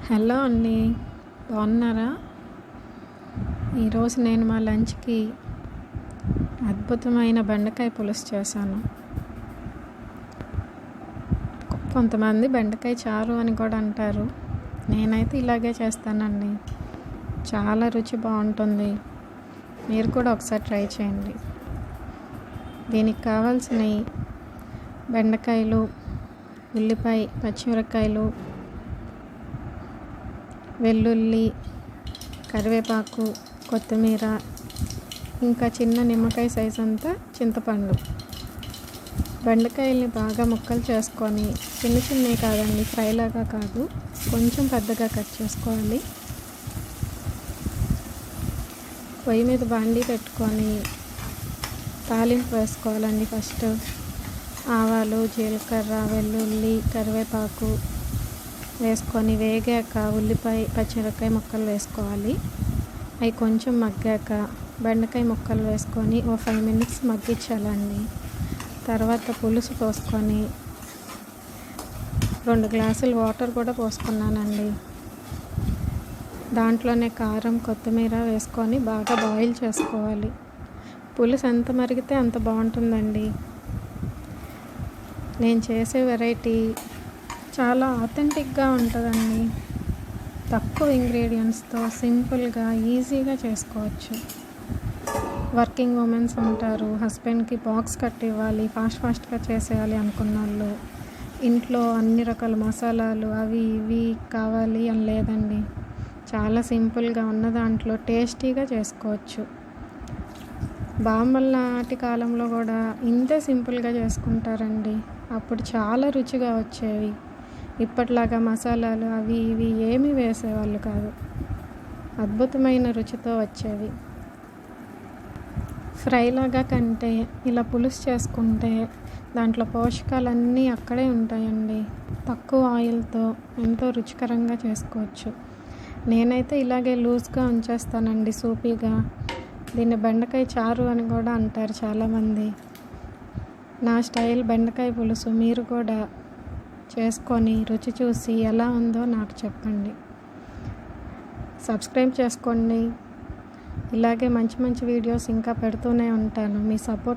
Hello అండి, బాగున్నారా? ఈరోజు నేను మా లంచ్కి అద్భుతమైన బెండకాయ పులుసు చేశాను. కొంతమంది బెండకాయ చారు అని కూడా అంటారు. నేనైతే ఇలాగే చేస్తానండి. చాలా రుచి బాగుంటుంది. మీరు కూడా ఒకసారి ట్రై చేయండి. దీనికి కావాల్సినవి బెండకాయలు, ఉల్లిపాయ, పచ్చిమిరపకాయలు, వెల్లుల్లి, కరివేపాకు, కొత్తిమీర, ఇంకా చిన్న నిమ్మకాయ సైజ్ అంతా చింతపండు. బెండకాయల్ని బాగా ముక్కలు చేసుకొని, చిన్నవి కాదండి, ఫ్రైలాగా కాదు, కొంచెం పెద్దగా కట్ చేసుకోవాలి. పొయ్యి మీద బాండీ పెట్టుకొని తాలింపు వేసుకోవాలండి. ఫస్ట్ ఆవాలు, జీలకర్ర, వెల్లుల్లి, కరివేపాకు వేసుకొని వేగాక ఉల్లిపాయ, పచ్చిమిరపకాయ ముక్కలు వేసుకోవాలి. అవి కొంచెం మగ్గాక బెండకాయ ముక్కలు వేసుకొని 5 minutes మగ్గించాలండి. తర్వాత పులుసు పోసుకొని 2 గ్లాసులు వాటర్ కూడా పోసుకున్నానండి. దాంట్లోనే కారం, కొత్తిమీర వేసుకొని బాగా బాయిల్ చేసుకోవాలి. పులుసు ఎంత మరిగితే అంత బాగుంటుందండి. నేను చేసే వెరైటీ చాలా ఆథెంటిక్గా ఉంటుందండి. తక్కువ ఇంగ్రీడియంట్స్తో సింపుల్గా ఈజీగా చేసుకోవచ్చు. వర్కింగ్ ఉమెన్స్ ఉంటారు, హస్బెండ్కి బాక్స్ కట్టి ఇవ్వాలి, ఫాస్ట్గా చేసేయాలి అనుకున్న వాళ్ళు, ఇంట్లో అన్ని రకాల మసాలాలు అవి ఇవి కావాలి అని లేదండి. చాలా సింపుల్గా ఉన్న దాంట్లో టేస్టీగా చేసుకోవచ్చు. బామ్మల నాటి కాలంలో కూడా ఇంతే సింపుల్గా చేసుకుంటారండి. అప్పుడు చాలా రుచిగా వచ్చేవి. ఇప్పట్లాగా మసాలాలు అవి ఇవి ఏమీ వేసేవాళ్ళు కాదు. అద్భుతమైన రుచితో వచ్చేవి. ఫ్రైలాగా కంటే ఇలా పులుసు చేసుకుంటే దాంట్లో పోషకాలన్నీ అక్కడే ఉంటాయండి. తక్కువ ఆయిల్తో ఎంతో రుచికరంగా చేసుకోవచ్చు. నేనైతే ఇలాగే లూజ్గా ఉంచేస్తానండి, సూపీగా. దీన్ని బెండకాయ చారు అని కూడా అంటారు చాలామంది. నా స్టైల్ బెండకాయ పులుసు మీరు కూడా చేసుకొని రుచి చూసి ఎలా ఉందో నాకు చెప్పండి. సబ్స్క్రైబ్ చేసుకోండి. ఇలాగే మంచి వీడియోస్ ఇంకా పెడుతూనే ఉంటాను. మీ సపోర్ట్